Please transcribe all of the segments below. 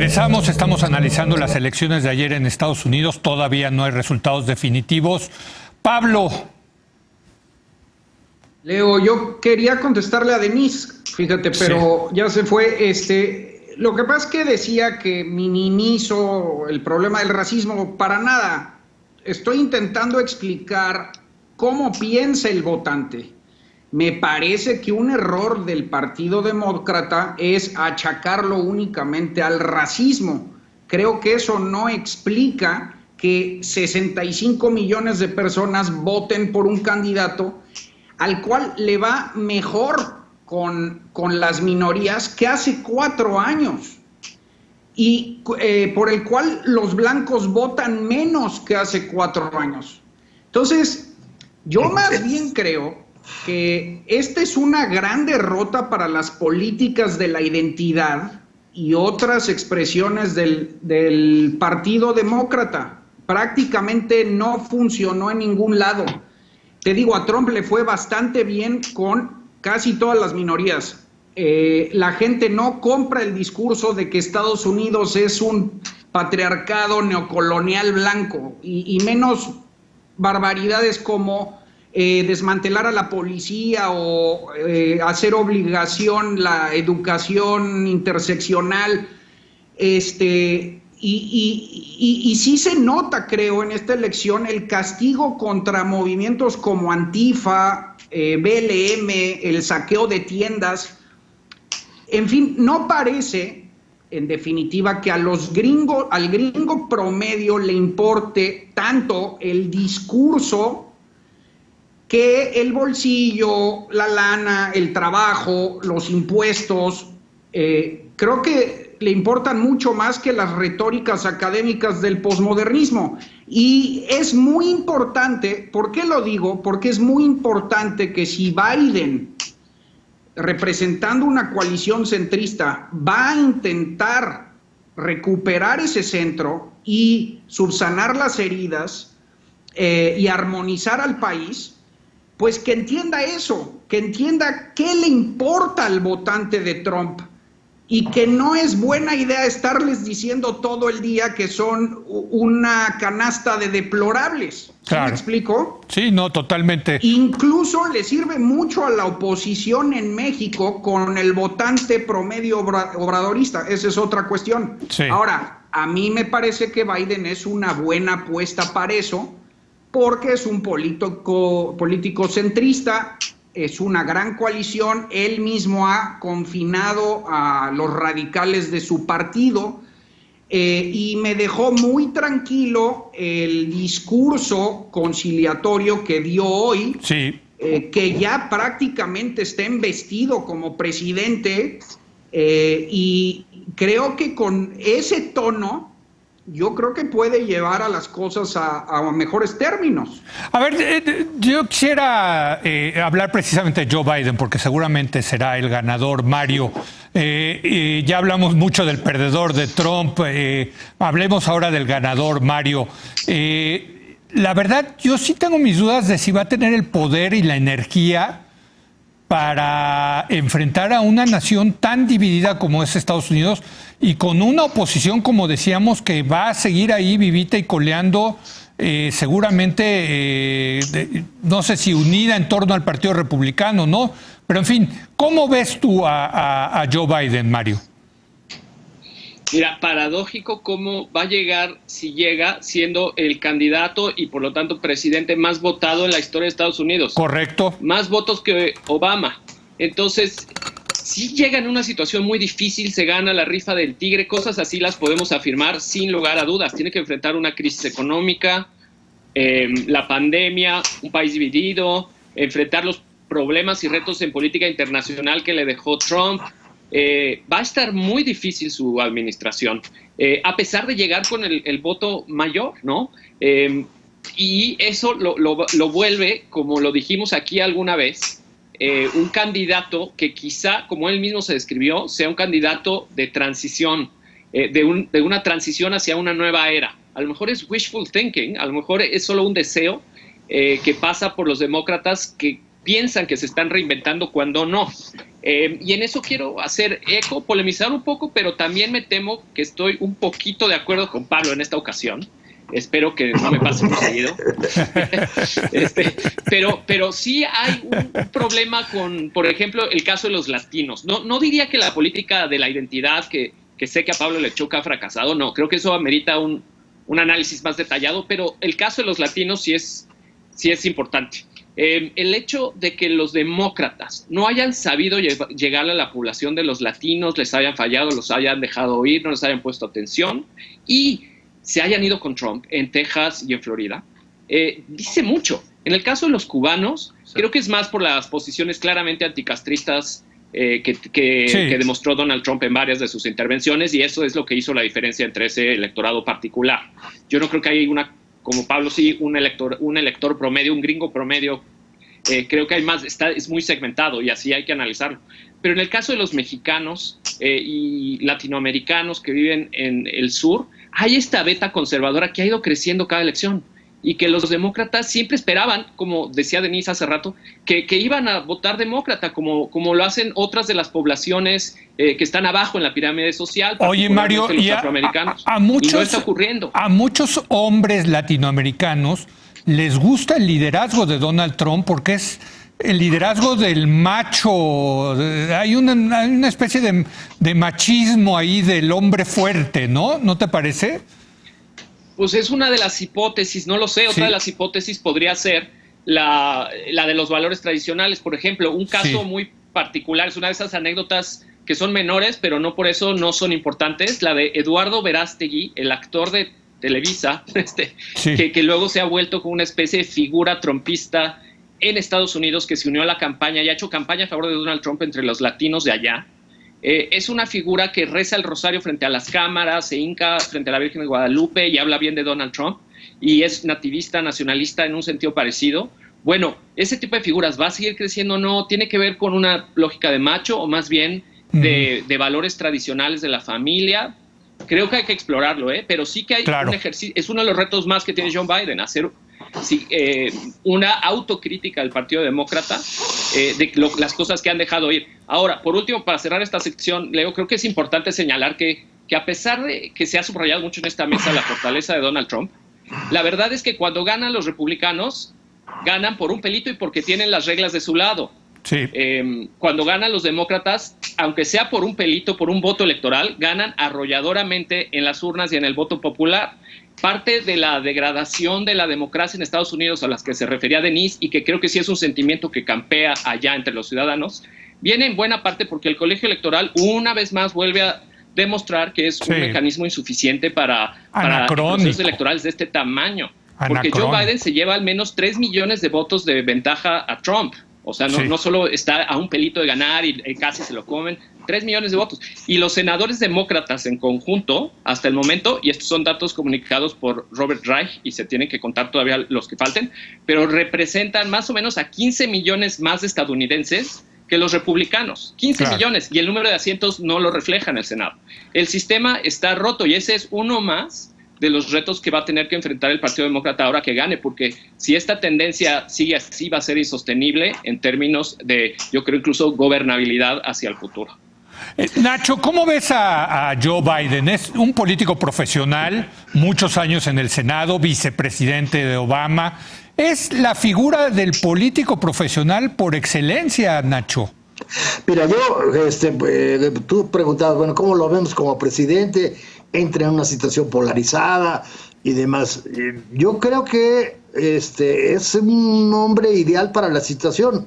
Regresamos, estamos analizando las elecciones de ayer en Estados Unidos. Todavía no hay resultados definitivos. Pablo. Leo, yo quería contestarle a Denise, fíjate, pero ya se fue. Lo que pasa es que decía que minimizo el problema del racismo. Para nada. Estoy intentando explicar cómo piensa el votante. Me parece que un error del Partido Demócrata es achacarlo únicamente al racismo. Creo que eso no explica que 65 millones de personas voten por un candidato al cual le va mejor con las minorías que hace 4 años y por el cual los blancos votan menos que hace 4 años. Entonces, yo más bien creo que esta es una gran derrota para las políticas de la identidad y otras expresiones del Partido Demócrata. Prácticamente no funcionó en ningún lado. Te digo, a Trump le fue bastante bien con casi todas las minorías. La gente no compra el discurso de que Estados Unidos es un patriarcado neocolonial blanco y menos barbaridades como desmantelar a la policía o hacer obligación la educación interseccional. Y sí se nota, creo, en esta elección el castigo contra movimientos como Antifa, BLM, el saqueo de tiendas. En fin, no parece, en definitiva, que al gringo promedio le importe tanto el discurso que el bolsillo, la lana, el trabajo, los impuestos. Creo que le importan mucho más que las retóricas académicas del posmodernismo. Y es muy importante, ¿por qué lo digo? Porque es muy importante que si Biden, representando una coalición centrista, va a intentar recuperar ese centro y subsanar las heridas y armonizar al país, pues que entienda eso, que entienda qué le importa al votante de Trump y que no es buena idea estarles diciendo todo el día que son una canasta de deplorables. Claro. ¿Sí me explico? Sí, no, totalmente. Incluso le sirve mucho a la oposición en México con el votante promedio obradorista. Esa es otra cuestión. Sí. Ahora, a mí me parece que Biden es una buena apuesta para eso, porque es un político centrista, es una gran coalición. Él mismo ha confinado a los radicales de su partido y me dejó muy tranquilo el discurso conciliatorio que dio hoy, sí. Que ya prácticamente está embestido como presidente, y creo que con ese tono yo creo que puede llevar a las cosas a mejores términos. A ver, yo quisiera hablar precisamente de Joe Biden, porque seguramente será el ganador, Mario. Ya hablamos mucho del perdedor de Trump, hablemos ahora del ganador, Mario. La verdad, yo sí tengo mis dudas de si va a tener el poder y la energía para enfrentar a una nación tan dividida como es Estados Unidos y con una oposición, como decíamos, que va a seguir ahí vivita y coleando, seguramente, no sé si unida en torno al Partido Republicano, ¿no? Pero en fin, ¿cómo ves tú a Joe Biden, Mario? Mira, paradójico cómo va a llegar, si llega, siendo el candidato y por lo tanto presidente más votado en la historia de Estados Unidos. Correcto. Más votos que Obama. Entonces, si llega en una situación muy difícil, se gana la rifa del tigre, cosas así las podemos afirmar sin lugar a dudas. Tiene que enfrentar una crisis económica, la pandemia, un país dividido, enfrentar los problemas y retos en política internacional que le dejó Trump. Va a estar muy difícil su administración, a pesar de llegar con el voto mayor, ¿no? Y eso lo vuelve, como lo dijimos aquí alguna vez, un candidato que quizá, como él mismo se describió, sea un candidato de transición, de una transición hacia una nueva era. A lo mejor es wishful thinking, a lo mejor es solo un deseo que pasa por los demócratas que piensan que se están reinventando cuando no. Y en eso quiero hacer eco, polemizar un poco, pero también me temo que estoy un poquito de acuerdo con Pablo en esta ocasión. Espero que no me pase muy seguido. Pero sí hay un problema con, por ejemplo, el caso de los latinos. No diría que la política de la identidad, que sé que a Pablo le choca, ha fracasado. No, creo que eso amerita un análisis más detallado, pero el caso de los latinos sí es importante. El hecho de que los demócratas no hayan sabido llegar a la población de los latinos, les hayan fallado, los hayan dejado oír, no les hayan puesto atención y se hayan ido con Trump en Texas y en Florida, dice mucho. En el caso de los cubanos, creo que es más por las posiciones claramente anticastristas que demostró Donald Trump en varias de sus intervenciones, y eso es lo que hizo la diferencia entre ese electorado particular. Yo no creo que hay como Pablo sí, un elector promedio, un gringo promedio. Creo que hay más, es muy segmentado y así hay que analizarlo. Pero en el caso de los mexicanos y latinoamericanos que viven en el sur, hay esta beta conservadora que ha ido creciendo cada elección y que los demócratas siempre esperaban, como decía Denise hace rato, que iban a votar demócrata, como lo hacen otras de las poblaciones que están abajo en la pirámide social. Oye, Mario, los afroamericanos. Y no está ocurriendo. A muchos hombres latinoamericanos les gusta el liderazgo de Donald Trump porque es el liderazgo del macho. Hay una especie de machismo ahí del hombre fuerte, ¿no? ¿No te parece? Pues es una de las hipótesis, no lo sé. Otra de las hipótesis podría ser la de los valores tradicionales. Por ejemplo, un caso muy particular, es una de esas anécdotas que son menores, pero no por eso no son importantes, la de Eduardo Verástegui, el actor de Televisa, que luego se ha vuelto como una especie de figura trumpista en Estados Unidos, que se unió a la campaña y ha hecho campaña a favor de Donald Trump entre los latinos de allá. Es una figura que reza el rosario frente a las cámaras, se hinca frente a la Virgen de Guadalupe y habla bien de Donald Trump, y es nativista, nacionalista en un sentido parecido. Bueno, ese tipo de figuras, ¿va a seguir creciendo o no? ¿Tiene que ver con una lógica de macho o más bien de valores tradicionales de la familia? Creo que hay que explorarlo, pero sí que hay un ejercicio. Es uno de los retos más que tiene Joe Biden, hacer una autocrítica del Partido Demócrata de las cosas que han dejado ir. Ahora, por último, para cerrar esta sección, Leo, creo que es importante señalar que a pesar de que se ha subrayado mucho en esta mesa la fortaleza de Donald Trump, la verdad es que cuando ganan los republicanos, ganan por un pelito y porque tienen las reglas de su lado. Sí. Cuando ganan los demócratas, aunque sea por un pelito, por un voto electoral, ganan arrolladoramente en las urnas y en el voto popular. Parte de la degradación de la democracia en Estados Unidos a las que se refería Denise, y que creo que sí es un sentimiento que campea allá entre los ciudadanos, viene en buena parte porque el colegio electoral una vez más vuelve a demostrar que es un mecanismo insuficiente para procesos electorales de este tamaño. Porque Joe Biden se lleva al menos 3 millones de votos de ventaja a Trump. O sea, no solo está a un pelito de ganar y casi se lo comen, 3 millones de votos. Y los senadores demócratas en conjunto, hasta el momento, y estos son datos comunicados por Robert Reich, y se tienen que contar todavía los que falten, pero representan más o menos a 15 millones más de estadounidenses que los republicanos. 15 millones, y el número de asientos no lo refleja en el Senado. El sistema está roto, y ese es uno más de los retos que va a tener que enfrentar el Partido Demócrata ahora que gane, porque si esta tendencia sigue así va a ser insostenible en términos de, yo creo, incluso gobernabilidad hacia el futuro. Nacho, ¿cómo ves a Joe Biden? Es un político profesional, muchos años en el Senado, vicepresidente de Obama. Es la figura del político profesional por excelencia, Nacho. Mira, tú preguntabas, bueno, ¿cómo lo vemos como presidente? Entra en una situación polarizada y demás. Yo creo que es un hombre ideal para la situación.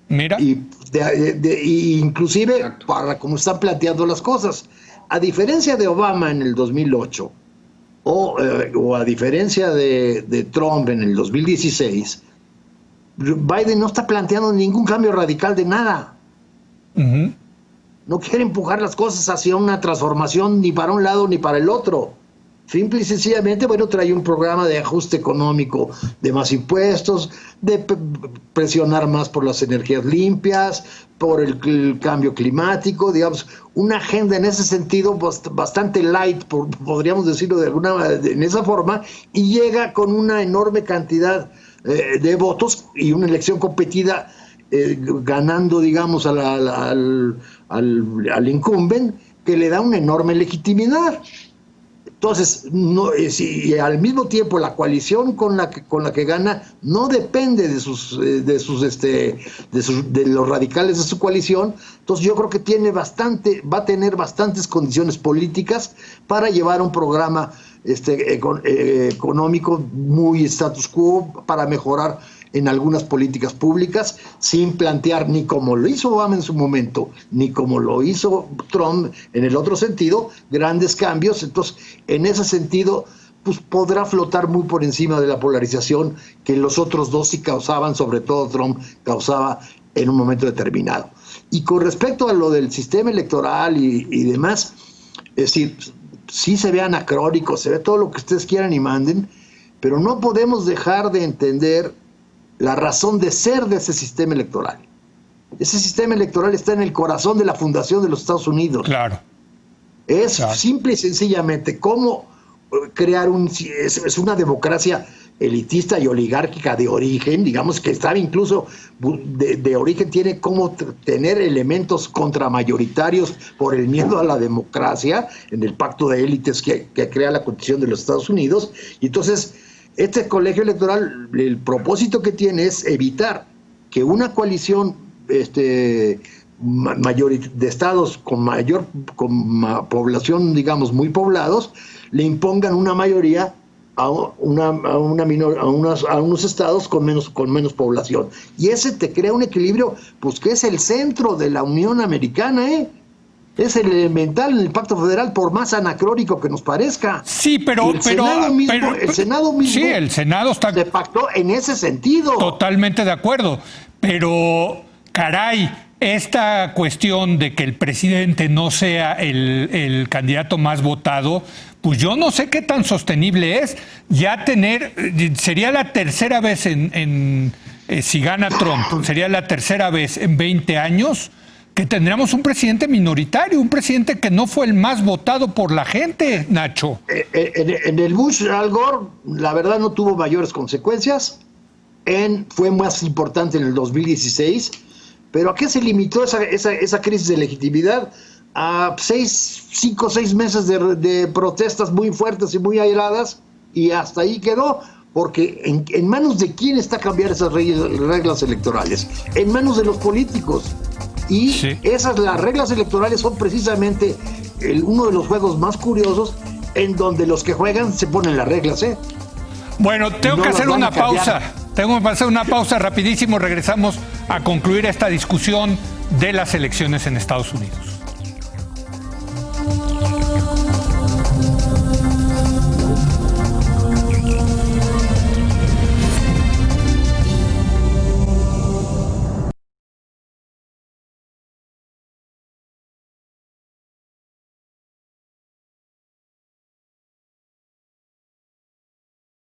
Mira. Y inclusive para cómo están planteando las cosas. A diferencia de Obama en el 2008 o a diferencia de Trump en el 2016, Biden no está planteando ningún cambio radical de nada. No quiere empujar las cosas hacia una transformación ni para un lado ni para el otro. Simple y sencillamente, bueno, trae un programa de ajuste económico, de más impuestos, de presionar más por las energías limpias, por el cambio climático, digamos, una agenda en ese sentido bastante light, podríamos decirlo en esa forma, y llega con una enorme cantidad de votos y una elección competida ganando, digamos, al incumbent, que le da una enorme legitimidad. Entonces, y al mismo tiempo la coalición con la que gana no depende de los radicales de su coalición. Entonces yo creo que va a tener bastantes condiciones políticas para llevar un programa económico muy status quo, para mejorar en algunas políticas públicas, sin plantear, ni como lo hizo Obama en su momento, ni como lo hizo Trump en el otro sentido, grandes cambios. Entonces, en ese sentido, pues podrá flotar muy por encima de la polarización que los otros dos sí causaban, sobre todo Trump causaba en un momento determinado. Y con respecto a lo del sistema electoral y demás, es decir, sí se ve anacrónico, se ve todo lo que ustedes quieran y manden, pero no podemos dejar de entender la razón de ser de ese sistema electoral. Ese sistema electoral está en el corazón de la fundación de los Estados Unidos. Claro. Es simple y sencillamente cómo crear es una democracia elitista y oligárquica de origen, digamos, que estaba incluso de origen, tiene cómo tener elementos contramayoritarios por el miedo a la democracia en el pacto de élites que crea la Constitución de los Estados Unidos. Y entonces este colegio electoral, el propósito que tiene es evitar que una coalición de estados con población, digamos, muy poblados, le impongan una mayoría a unos estados con menos población. Y ese te crea un equilibrio, pues que es el centro de la Unión Americana, Es el elemental en el Pacto Federal, por más anacrónico que nos parezca. Sí, pero el Senado mismo sí, el Senado está se pactó en ese sentido. Totalmente de acuerdo. Pero, caray, esta cuestión de que el presidente no sea el candidato más votado, pues yo no sé qué tan sostenible es. Ya sería la tercera vez si gana Trump, sería la tercera vez en 20 años que tendríamos un presidente minoritario, un presidente que no fue el más votado por la gente, Nacho. En el Bush Al Gore, la verdad no tuvo mayores consecuencias. Fue más importante en el 2016. Pero ¿a qué se limitó esa crisis de legitimidad? A 5 o 6 meses de protestas muy fuertes y muy airadas, y hasta ahí quedó. Porque ¿en manos de quién está cambiar esas reglas electorales? En manos de los políticos. Y sí, las reglas electorales son precisamente uno de los juegos más curiosos, en donde los que juegan se ponen las reglas, Bueno, tengo que hacer una pausa. Tengo que hacer una pausa rapidísimo. Regresamos a concluir esta discusión de las elecciones en Estados Unidos.